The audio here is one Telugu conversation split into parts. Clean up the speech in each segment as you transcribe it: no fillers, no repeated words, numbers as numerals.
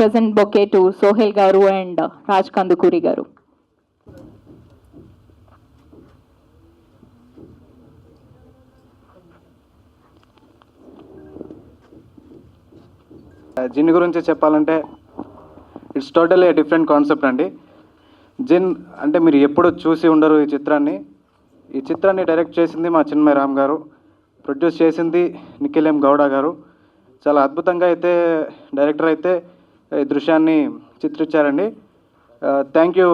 present bouquet to Sohail Garu and Raj Kandukuri Garu. జిన్ గురించి చెప్పాలంటే ఇట్స్ టోటలీ డిఫరెంట్ కాన్సెప్ట్ అండి. జిన్ అంటే మీరు ఎప్పుడు చూసి ఉండరు ఈ చిత్రాన్ని. ఈ చిత్రాన్ని డైరెక్ట్ చేసింది మా చిన్మయ్ రామ్ గారు, ప్రొడ్యూస్ చేసింది నిఖిల్ ఎం గౌడ గారు. చాలా అద్భుతంగా అయితే డైరెక్టర్ అయితే ఈ దృశ్యాన్ని చిత్రించారండి. Thank you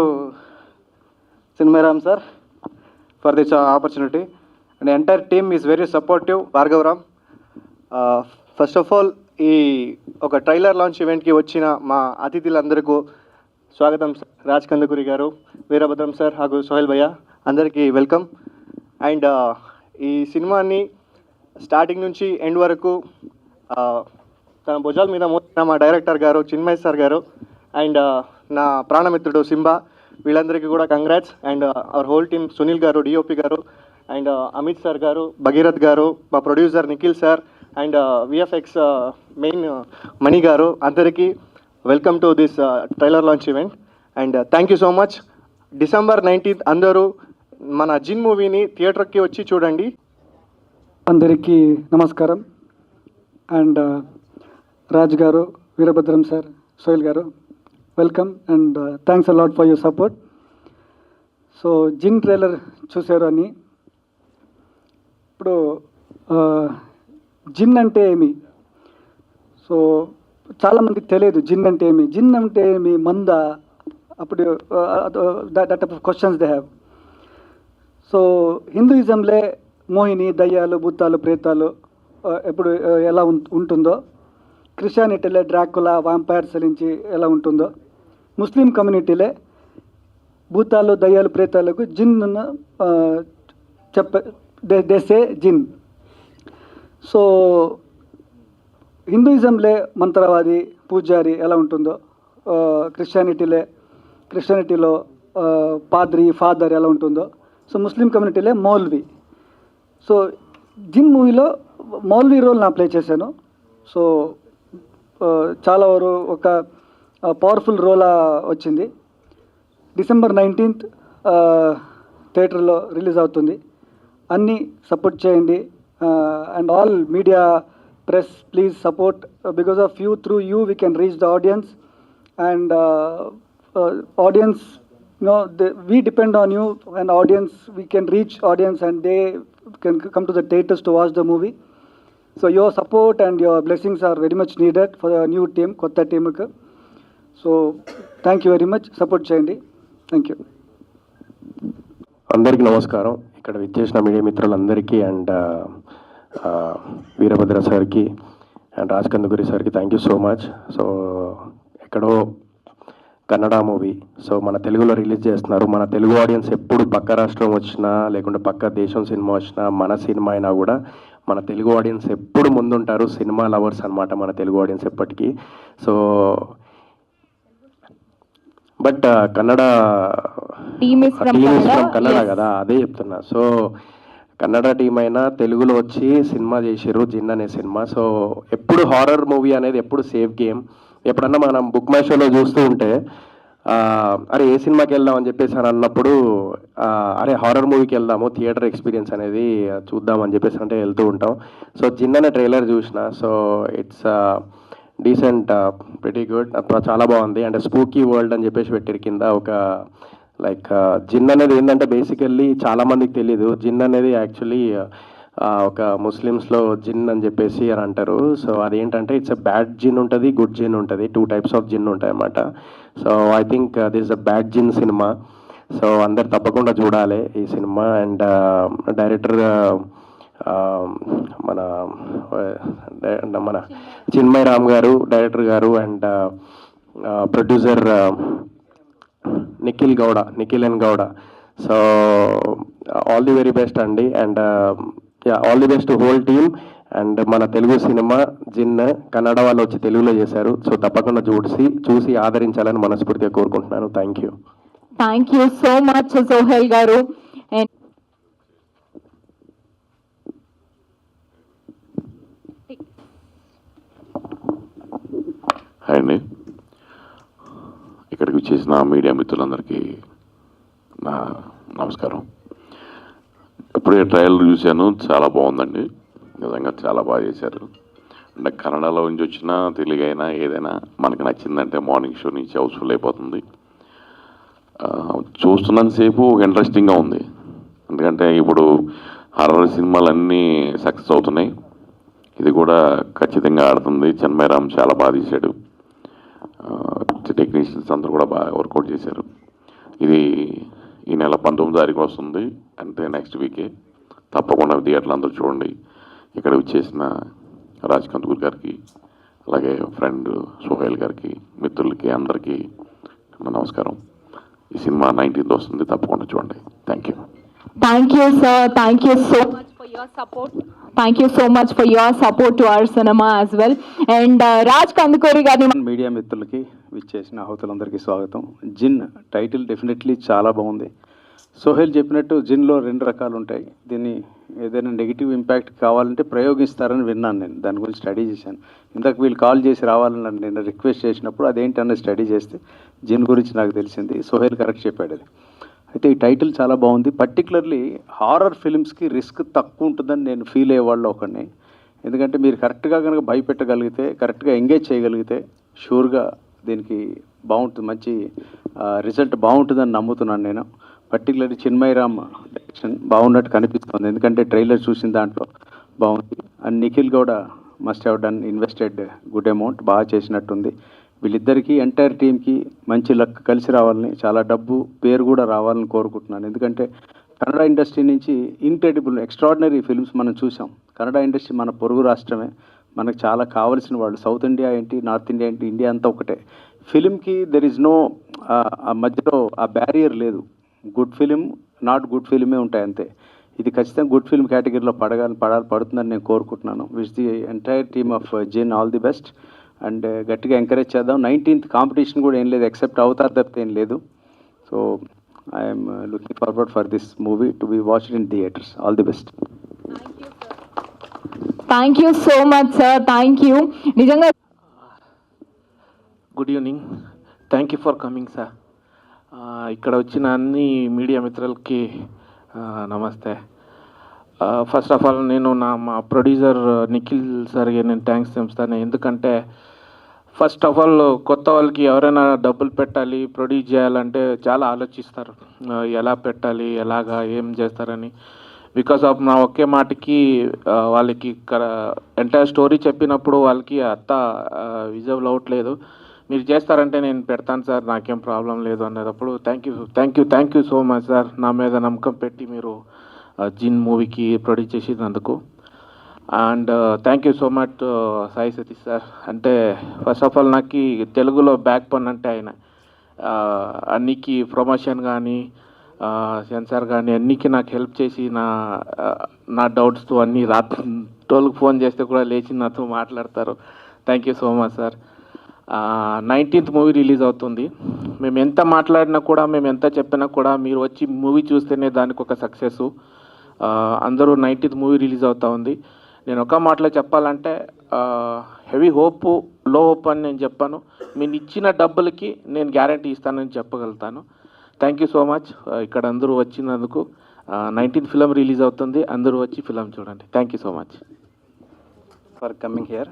Chinmay Ram sir for this opportunity and entire team is very supportive. Bhargavram, first of all ఈ ఒక ట్రైలర్ లాంచ్ ఈవెంట్కి వచ్చిన మా అతిథులందరికీ స్వాగతం. రాజ్ కందుకూరి గారు, వీరభద్రం సార్ ಹಾಗೂ సోహెల్ భయ్య అందరికీ వెల్కమ్. అండ్ ఈ సినిమాని స్టార్టింగ్ నుంచి ఎండ్ వరకు తన భుజాల మీద మోసిన మా డైరెక్టర్ గారు చిన్మయ్ సార్ గారు అండ్ నా ప్రాణమిత్రుడు సింబా, వీళ్ళందరికీ కూడా congrats. And our whole team Sunil గారు, డిఓపి గారు అండ్ అమిత్ సార్ గారు, భగీరథ్ గారు, మా producer Nikhil sir and VFX main Mani గారు, అందరికీ welcome to this trailer launch event. And thank you so much. December 19th అందరూ మన జిన్ మూవీని థియేటర్కి వచ్చి చూడండి. అందరికీ నమస్కారం. అండ్ రాజ్ గారు, వీరభద్రం సార్, సోహెల్ గారు, welcome and thanks a lot for your support. So Jinn trailer చూశారు అని. ఇప్పుడు జిన్ అంటే ఏమి, సో చాలామందికి తెలియదు జిన్ అంటే ఏమి. జిన్ అంటే ఏమి, మంద, అప్పుడు that type of questions they have. So హిందూయిజంలో మోహిని, దయ్యాలు, భూతాలు, ప్రేతాలు ఎప్పుడు ఎలా ఉంటుందో, క్రిస్టియానిటీలో డ్రాకులా, వాంపైర్స్ నుంచి ఎలా ఉంటుందో, ముస్లిం కమ్యూనిటీలో భూతాలు, దయ్యాలు, ప్రేతాలకు జిన్ దేసే జిన్. సో హిందూయిజంలో మంత్రవాది, పూజారి ఎలా ఉంటుందో, క్రిస్టియానిటీలో పాద్రి, ఫాదర్ ఎలా ఉంటుందో, సో ముస్లిం కమ్యూనిటీలో మౌల్వి. సో జిన్ మూవీలో మౌల్వి రోల్ నా ప్లే చేశాను. సో చాలా వరకు ఒక పవర్ఫుల్ రోల్ వచ్చింది. December 19th థియేటర్లో రిలీజ్ అవుతుంది. అన్నీ సపోర్ట్ చేయండి. And all media, press, please support. Because of you, through you we can reach the audience. And audience, we depend on you, and audience, we can reach audience and they can come to the theaters to watch the movie. So your support and your blessings are very much needed for the new team, kotta team ku. So thank you very much, support cheyandi. Thank you. అందరికీ నమస్కారం. ఇక్కడ విచ్చేసిన మీడియా మిత్రులందరికీ అండ్ వీరభద్ర సార్కి అండ్ రాజ్ కందుకూరి సార్కి thank you so much. So ఎక్కడో కన్నడ మూవీ, సో మన తెలుగులో రిలీజ్ చేస్తున్నారు. మన తెలుగు ఆడియన్స్ ఎప్పుడు పక్క రాష్ట్రం వచ్చినా లేకుంటే పక్క దేశం సినిమా వచ్చినా, మన సినిమా అయినా కూడా మన తెలుగు ఆడియన్స్ ఎప్పుడు ముందుంటారు. సినిమా లవర్స్ అనమాట మన తెలుగు ఆడియన్స్ ఎప్పటికీ. So but Kannada team is from Kannada కదా, అదే చెప్తున్నా. సో కన్నడ టీం అయినా తెలుగులో వచ్చి సినిమా చేసారు, జిన్ అనే సినిమా. సో ఎప్పుడు హారర్ మూవీ అనేది ఎప్పుడు సేఫ్ గేమ్. ఎప్పుడన్నా మనం బుక్ మై షోలో చూస్తూ ఉంటే అరే ఏ సినిమాకి వెళ్దాం అని చెప్పేసి అని అన్నప్పుడు అరే హారర్ మూవీకి వెళ్దాము, థియేటర్ ఎక్స్పీరియన్స్ అనేది చూద్దామని చెప్పేసి అంటే వెళ్తూ ఉంటాం. సో జిన్ అనే ట్రైలర్ చూసిన, so it's decent, pretty good, చాలా బాగుంది. అంటే స్పూకీ వరల్డ్ అని చెప్పేసి పెట్టారు కింద. ఒక లైక్ జిన్ అనేది ఏంటంటే బేసికల్లీ చాలామందికి తెలీదు. జిన్ అనేది యాక్చువల్లీ ఒక ముస్లిమ్స్లో జిన్ అని చెప్పేసి అని అంటారు. సో అదేంటంటే ఇట్స్ అ బ్యాడ్ జిన్ ఉంటుంది, గుడ్ జిన్ ఉంటుంది. 2 types ఆఫ్ జిన్ ఉంటాయి అన్నమాట. So I think this a bad Jinn cinema. So అందరు తప్పకుండా చూడాలి ఈ సినిమా. అండ్ డైరెక్టర్ మన చిన్మయ్ రామ్ గారు, డైరెక్టర్ గారు, and producer Nikhil N Gowda. So all the very best అండి. And all the best to whole team. And మన తెలుగు సినిమా జిన్ కన్నడ వాళ్ళు వచ్చి తెలుగులో చేశారు. సో తప్పకుండా చూసి ఆదరించాలని మనస్ఫూర్తిగా కోరుకుంటున్నాను. Thank you. Thank you so much, Sohail Garu. And hi అండి. ఇక్కడికి వచ్చేసిన మీడియా మిత్రులందరికీ నా నమస్కారం. ఇప్పుడే ట్రయల్ చూశాను, చాలా బాగుందండి, నిజంగా చాలా బాగా చేశారు. అంటే కన్నడలో నుంచి వచ్చినా తెలుగైనా ఏదైనా మనకి నచ్చిందంటే మార్నింగ్ షో నుంచి హౌస్ఫుల్ అయిపోతుంది. చూస్తున్నంతసేపు ఇంట్రెస్టింగ్గా ఉంది. ఎందుకంటే ఇప్పుడు హర్రర్ సినిమాలన్నీ సక్సెస్ అవుతున్నాయి, ఇది కూడా ఖచ్చితంగా ఆడుతుంది. చిన్మయ రామ్ చాలా బాగా తీశాడు, టెక్నీషియన్స్ అందరూ కూడా బాగా వర్కౌట్ చేశారు. ఇది ఈ నెల 19వ తారీఖు వస్తుంది, అంటే నెక్స్ట్ వీకే. తప్పకుండా థియేటర్లు అందరూ చూడండి. ఇక్కడ వచ్చేసిన రాజ్ కందుకూరి గారికి, అలాగే ఫ్రెండ్ సోహెల్ గారికి, మిత్రులకి అందరికీ నమస్కారం. ఈ సినిమా 19th వస్తుంది, తప్పకుండా చూడండి. Thank you. Thank you, sir. Thank you so much for your support. Thank you so much for your support to our cinema as well. And Raj Kandukuri గారిని మీడియా మిత్రులకి విచ్చేసిన ఆహుతులందరికీ స్వాగతం. జిన్ టైటిల్ డెఫినెట్లీ చాలా బాగుంది. సోహెల్ చెప్పినట్టు జిన్లో 2 రకాలు ఉంటాయి. దీన్ని ఏదైనా నెగిటివ్ ఇంపాక్ట్ కావాలంటే ప్రయోగిస్తారని విన్నాను, నేను దాని గురించి స్టడీ చేశాను. ఇందాక వీళ్ళు కాల్ చేసి రావాలని నన్ను నేను రిక్వెస్ట్ చేసినప్పుడు అదేంటన్నది స్టడీ చేస్తే జిన్ గురించి నాకు తెలిసింది. సోహెల్ కరెక్ట్ చెప్పాడు అది. అయితే ఈ టైటిల్ చాలా బాగుంది. పర్టికులర్లీ హారర్ ఫిల్మ్స్కి రిస్క్ తక్కువ ఉంటుందని నేను ఫీల్ అయ్యేవాళ్ళు ఒకరిని. ఎందుకంటే మీరు కరెక్ట్గా కనుక భయపెట్టగలిగితే, కరెక్ట్గా ఎంగేజ్ చేయగలిగితే షూర్గా దీనికి బాగుంటుంది, మంచి రిజల్ట్ బాగుంటుందని నమ్ముతున్నాను నేను. పర్టికులర్లీ చిన్మయ రామ్ డైరెక్షన్ బాగున్నట్టు కనిపిస్తుంది, ఎందుకంటే ట్రైలర్ చూసిన దాంట్లో బాగుంది. అండ్ నిఖిల్ కూడా must have done invested good amount, బాగా చేసినట్టుంది. వీళ్ళిద్దరికీ ఎంటైర్ టీమ్కి మంచి లక్ కలిసి రావాలని, చాలా డబ్బు పేరు కూడా రావాలని కోరుకుంటున్నాను. ఎందుకంటే కన్నడ ఇండస్ట్రీ నుంచి ఇన్క్రెడిబుల్ ఎక్స్ట్రాడినరీ ఫిల్మ్స్ మనం చూసాం. కన్నడ ఇండస్ట్రీ మన పొరుగు రాష్ట్రమే, మనకు చాలా కావాల్సిన వాళ్ళు. సౌత్ ఇండియా ఏంటి, నార్త్ ఇండియా ఏంటి, ఇండియా అంతా ఒకటే. ఫిలింకి దెర్ ఇస్ నో ఆ మధ్యలో ఆ బ్యారియర్ లేదు. గుడ్ ఫిలిం, నాట్ గుడ్ ఫిలిమే ఉంటాయి అంతే. ఇది ఖచ్చితంగా గుడ్ ఫిల్మ్ కేటగిరీలో పడుతుందని నేను కోరుకుంటున్నాను. Which the entire team of Jinn all the best. And గట్టిగా ఎంకరేజ్ చేద్దాం. 19th కాంపిటీషన్ కూడా ఏం లేదు, ఎక్సెప్ట్ అవతార్ తప్పితే ఏం లేదు. So I'm looking forward for this movie to be watched in theatres. All the best. Thank you so much sir. Thank you. నిజంగా good evening, thank you for coming sir. ఇక్కడ వచ్చిన అన్ని మీడియా మిత్రులకి నమస్తే. ఫస్ట్ ఆఫ్ ఆల్ నేను మా ప్రొడ్యూసర్ నిఖిల్ సార్కి నేను థ్యాంక్స్ చెప్తాను. ఎందుకంటే ఫస్ట్ ఆఫ్ ఆల్ కొత్త వాళ్ళకి ఎవరైనా డబ్బులు పెట్టాలి, ప్రొడ్యూస్ చేయాలంటే చాలా ఆలోచిస్తారు, ఎలా పెట్టాలి, ఎలాగా, ఏం చేస్తారని. బికాస్ ఆఫ్ నా ఒకే మాటకి వాళ్ళకి ఎంటైర్ స్టోరీ చెప్పినప్పుడు వాళ్ళకి విజువల్ అవ్వట్లేదు. మీరు చేస్తారంటే నేను పెడతాను సార్, నాకేం ప్రాబ్లం లేదు అనేటప్పుడు thank you so much sir. నా మీద నమ్మకం పెట్టి మీరు జిన్ మూవీకి ప్రొడ్యూస్ చేసినందుకు. And thank you so much Sai Satish sir. అంటే ఫస్ట్ ఆఫ్ ఆల్ నాకు తెలుగులో బ్యాక్ బోన్ అంటే ఆయన. అన్నికి ప్రమోషన్ కానీ సెన్సార్ కానీ అన్నికి నాకు హెల్ప్ చేసి నా డౌట్స్తో అన్నీ రాత్రులకు ఫోన్ చేస్తే కూడా లేచి నాతో మాట్లాడతారు. Thank you so much sir. 19th movie release అవుతుంది. మేము ఎంత మాట్లాడినా కూడా, మేము ఎంత చెప్పినా కూడా మీరు వచ్చి మూవీ చూస్తేనే దానికి ఒక సక్సెస్. అందరూ 19th మూవీ రిలీజ్ అవుతా ఉంది. నేను ఒక మాటలో చెప్పాలంటే హెవీ హోప్, లో హోప్ అని నేను చెప్పాను. మీరు ఇచ్చిన డబ్బులకి నేను గ్యారంటీ ఇస్తానని చెప్పగలుగుతాను. Thank you so much. ఇక్కడ అందరూ వచ్చినందుకు. 19th ఫిలిం రిలీజ్ అవుతుంది, అందరూ వచ్చి ఫిలిం చూడండి. Thank you so much for coming here.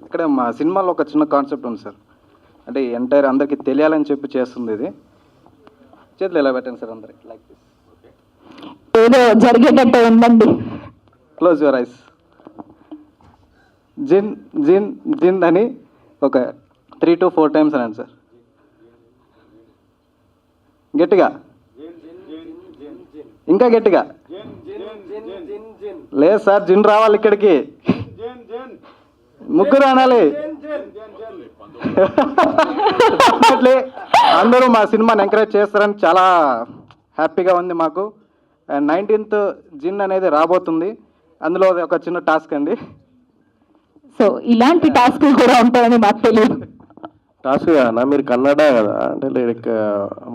ఇక్కడ మా సినిమాలో ఒక చిన్న కాన్సెప్ట్ ఉంది సార్, అంటే ఎంటైర్ అందరికీ తెలియాలని చెప్పి చేస్తుంది. ఇది చేతులు ఎలా పెట్టండి సార్ అందరికి, లైక్ దిస్. ఏదో జరిగేటట్టు ఉందండి. Close your eyes. జిన్ జిన్ జిన్ అని ఒక 3 to 4 times అనండి సార్, గట్టిగా, ఇంకా గట్టిగా. లేదు సార్, జిన్ రావాలి ఇక్కడికి, ముగ్గురు అనాలి. డెఫినెట్లీ అందరూ మా సినిమాని ఎంకరేజ్ చేస్తారని చాలా హ్యాపీగా ఉంది మాకు. అండ్ 19th జిన్ అనేది రాబోతుంది. అందులో ఒక చిన్న టాస్క్ అండి. సో ఇలాంటి టాస్క్ కూడా ఉంటాయని మాకు తెలియదు. టాస్క్ అన్న, మీరు కన్నడ కదా, అంటే like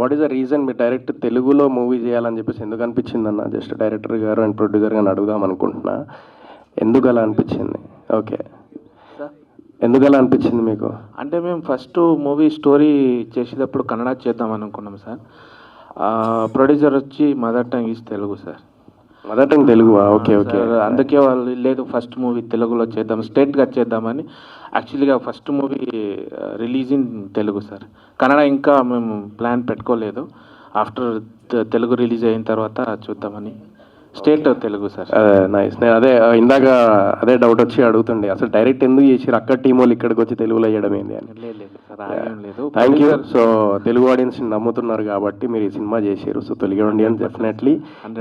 what is the reason మీరు డైరెక్ట్ తెలుగులో మూవీ చేయాలని చెప్పేసి ఎందుకు అనిపించింది అన్న? జస్ట్ డైరెక్టర్ గారు అండ్ ప్రొడ్యూసర్ గారిని అడుగుదాం అనుకుంటున్నా, ఎందుకు అలా అనిపించింది? ఓకే ఎందుకలా అనిపించింది మీకు? అంటే మేము ఫస్ట్ మూవీ స్టోరీ చేసేటప్పుడు కన్నడ చేద్దాం అనుకున్నాం సార్. ప్రొడ్యూసర్ వచ్చి mother tongue is Telugu sir. Mother tongue తెలుగువా? Okay okay. సార్, అందుకే వాళ్ళు లేదు ఫస్ట్ మూవీ తెలుగులో చేద్దాం, స్టేట్గా చేద్దామని. యాక్చువల్గా first movie release in Telugu sir. Kannada ఇంకా మేము ప్లాన్ పెట్టుకోలేదు. ఆఫ్టర్ తెలుగు రిలీజ్ అయిన తర్వాత చూద్దామని స్టేట్ తెలుగు సార్. నైస్. నేను అదే ఇందాక అదే డౌట్ వచ్చి అడుగుతుండే, అసలు డైరెక్ట్ ఎందుకు చేసిరు అక్కడ టీం వాళ్ళు ఇక్కడికి వచ్చి తెలుగులో వేయడం ఏంది అని. లేదు సార్, ఆగేం లేదు. Thank you. సో తెలుగు ఆడియన్స్ని నమ్ముతున్నారు కాబట్టి మీరు ఈ సినిమా చేసారు. సో తెలుగు ఆడియన్స్ డెఫినెట్లీ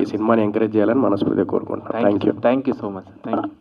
ఈ సినిమాని ఎంకరేజ్ చేయాలని మనస్ఫూర్తిగా కోరుకుంటున్నాను. Thank you. Thank you so much. Thank you.